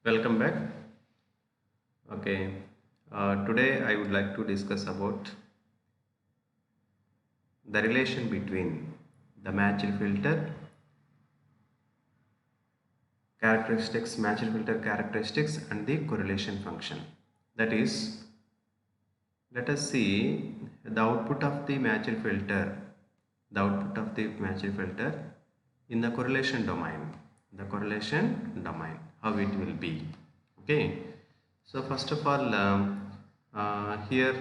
Welcome back. Okay, today I would like to discuss about the relation between the matched filter characteristics and the correlation function. That is, let us see the output of the output of the matched filter in the correlation domain, how it will be. Okay, so first of all, here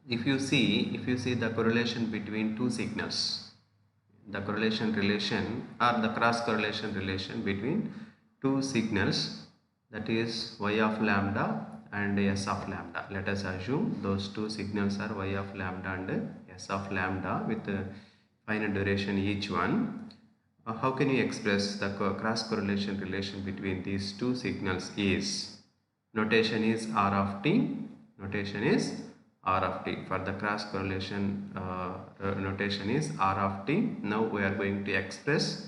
if you see the correlation between two signals, the correlation relation or the cross correlation relation between two signals, that is y of lambda and s of lambda. Let us assume those two signals are y of lambda and s of lambda with finite duration each one. How can you express the cross correlation relation between these two signals? Is notation is r of t, notation is r of t. For the cross correlation notation is r of t. Now we are going to express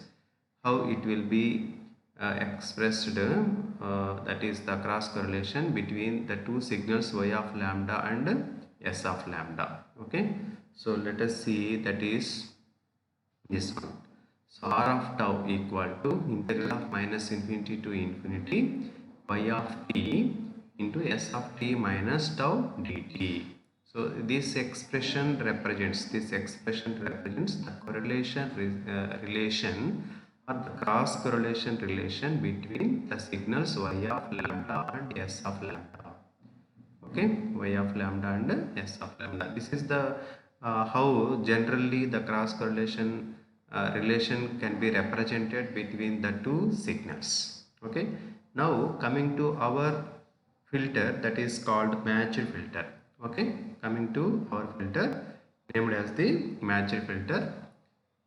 how it will be expressed, that is the cross correlation between the two signals y of lambda and s of lambda. Okay, so let us see, that is this one. So r of tau equal to integral of minus infinity to infinity y of t into s of t minus tau dt. So this expression represents the correlation relation or the cross correlation relation between the signals y of lambda and s of lambda. Okay, y of lambda and s of lambda. This is the how generally the cross correlation relation can be represented between the two signals. Okay, now coming to our filter, that is called matched filter. Okay, coming to our filter named as the matched filter.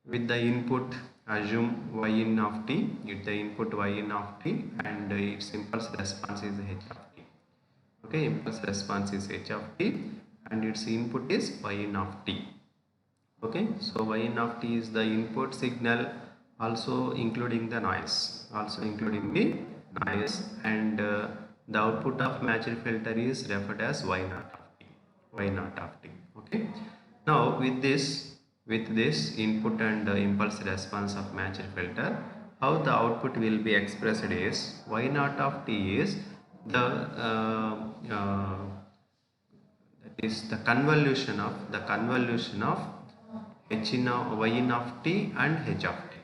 With the input, assume y in of t, with the input y in of t, and its impulse response is h of t. Okay, impulse response is h of t and its input is y in of t. Okay, so y in of t is the input signal, also including the noise, and the output of matched filter is referred as y naught of t, Okay, now with this input and impulse response of matched filter, how the output will be expressed is y naught of t is the that is the convolution of h in of y in of t and h of t.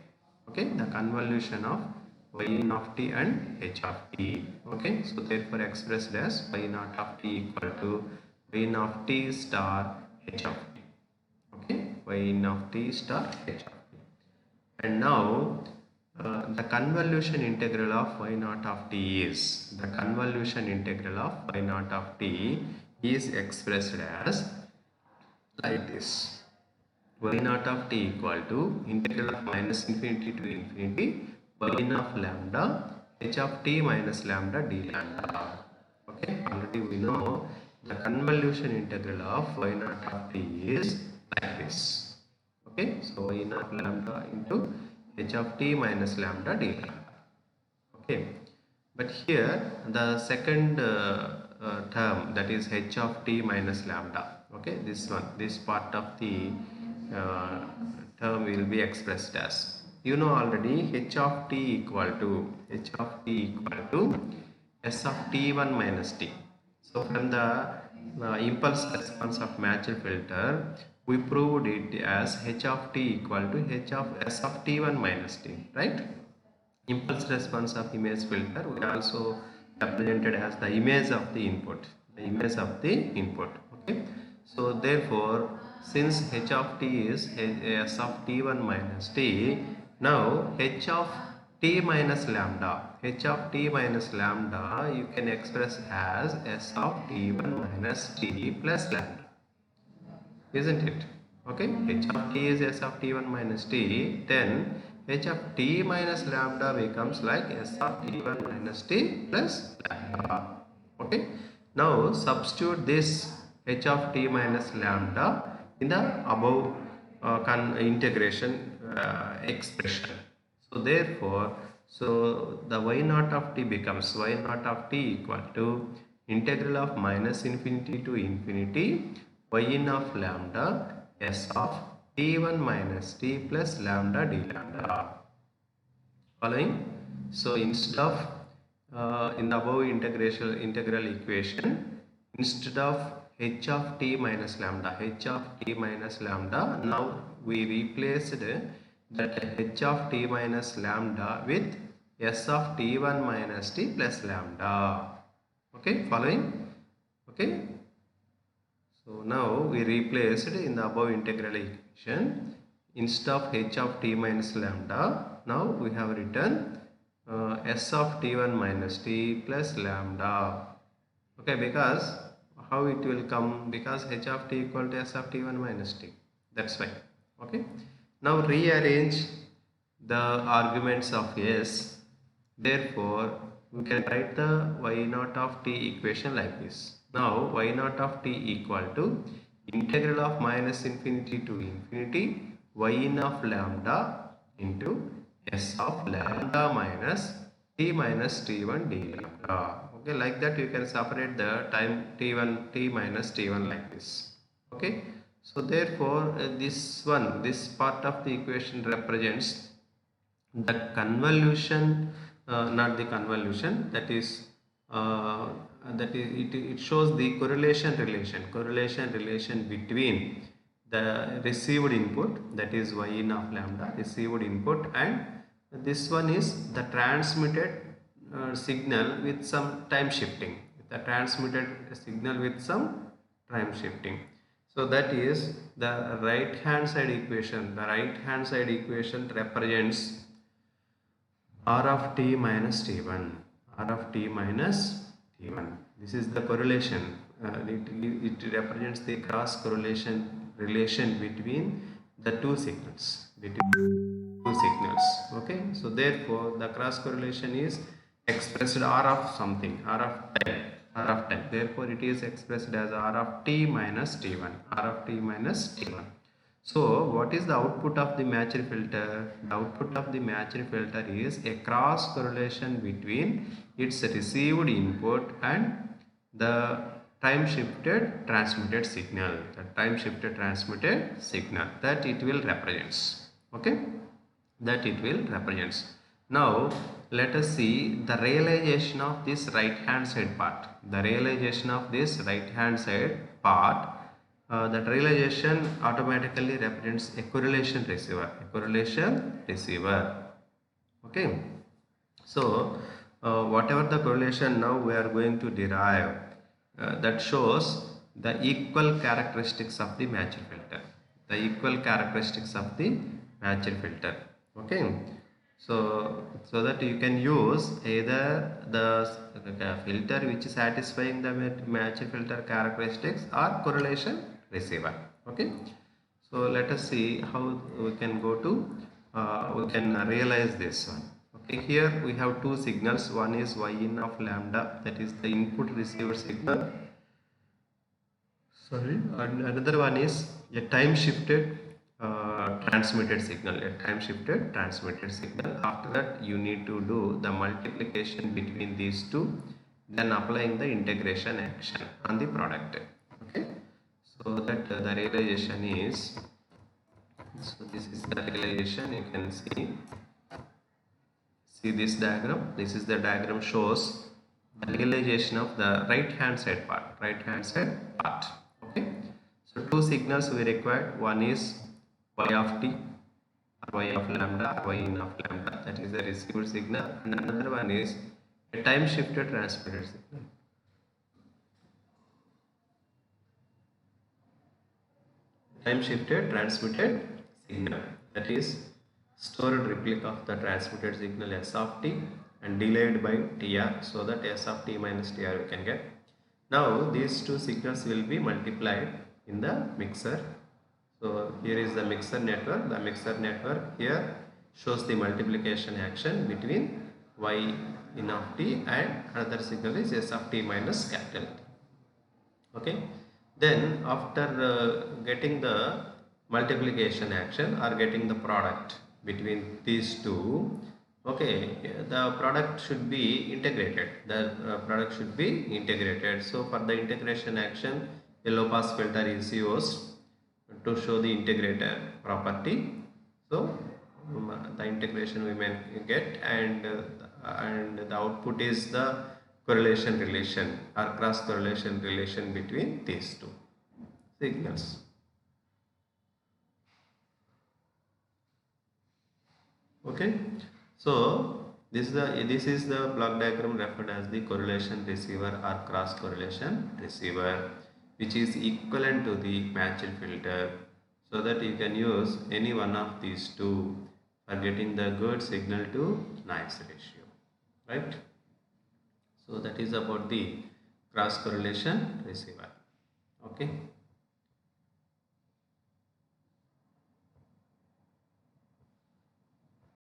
Okay, the convolution of y in of t and h of t. Okay, so therefore expressed as y naught of t equal to y in of t star h of t. Okay, y in of t star h of t. And now the convolution integral of y naught of t is expressed as like this: y naught of t equal to integral of minus infinity to infinity y in of lambda h of t minus lambda d lambda. Okay, already we know the convolution integral of y naught of t is like this. Okay, so y naught lambda into h of t minus lambda d lambda. Okay, but here the second term, that is h of t minus lambda. Okay, this part of the uh, term will be expressed as, you know already, h of t equal to s of t1 minus t. So from the impulse response of matched filter, we proved it as h of t equal to h of s of t1 minus t, right? Impulse response of image filter we also represented as the image of the input, Okay, so therefore, since h of t is s of t1 minus t, now h of t minus lambda you can express as s of t1 minus t plus lambda, isn't it? Okay, h of t is s of t1 minus t, then h of t minus lambda becomes like s of t1 minus t plus lambda. Okay, now substitute this h of t minus lambda in the above integration expression. So therefore, So the y naught of t becomes y naught of t equal to integral of minus infinity to infinity y in of lambda s of t1 minus t plus lambda d lambda. Following? So instead of in the above integral equation, instead of h of t minus lambda, now we replaced that h of t minus lambda with s of t1 minus t plus lambda. Okay, following? Okay, so now we replaced in the above integral equation, instead of h of t minus lambda, now we have written s of t1 minus t plus lambda. Okay, because how it will come, because h of t equal to s of t1 minus t, that's why. Okay, now rearrange the arguments of s. Therefore we can write the y naught of t equation like this. Now y naught of t equal to integral of minus infinity to infinity y in of lambda into s of lambda minus t minus t1 d lambda. Okay, like that you can separate the time t1 t minus t1 like this. Okay, so therefore this part of the equation represents the convolution, not the convolution, that is it shows the correlation between the received input, that is y in of lambda, received input, and this one is the transmitted signal with some time shifting, so that is the right hand side equation. The right hand side equation represents r of t minus t1, r of t minus t1. This is the correlation. It represents the cross correlation relation between the two signals. Okay, so therefore the cross correlation is expressed r of something, r of 10. Therefore it is expressed as r of t minus t1, So what is the output of the matched filter? The output of the matched filter is a cross correlation between its received input and the time shifted transmitted signal, that it will represents. Okay, that it will represents. Now let us see the realization of this right hand side part. That realization automatically represents a correlation receiver. Okay, so whatever the correlation now we are going to derive, that shows the equal characteristics of the matched filter. Okay, so that you can use either the filter which is satisfying the matched filter characteristics or correlation receiver. Okay, so let us see how we can go to we can realize this one. Okay, here we have two signals. One is y in of lambda, that is the input receiver signal, and another one is a time shifted transmitted signal. After that you need to do the multiplication between these two, then applying the integration action on the product. Okay, so that the realization is, so this is the realization. You can see this diagram. This is the diagram shows the realization of the right hand side part. Okay, so two signals we required. One is y of t or y of lambda, y in of lambda, that is the received signal, and another one is a time shifted transmitted signal. That is stored replica of the transmitted signal s of t and delayed by tr, so that s of t minus tr we can get. Now these two signals will be multiplied in the mixer. So here is the mixer network. The mixer network here shows the multiplication action between y in of t and another signal is s of t minus capital T. Okay, then after getting the multiplication action or getting the product between these two, Okay, the product should be integrated. The product should be integrated. So for the integration action, a low pass filter is used to show the integrator property. So the integration we may get, and the output is the correlation relation or cross correlation relation between these two signals. Okay, so this is the block diagram referred as the correlation receiver or cross correlation receiver, which is equivalent to the matched filter, so that you can use any one of these two for getting the good signal to noise ratio, right? So that is about the cross correlation receiver. Okay.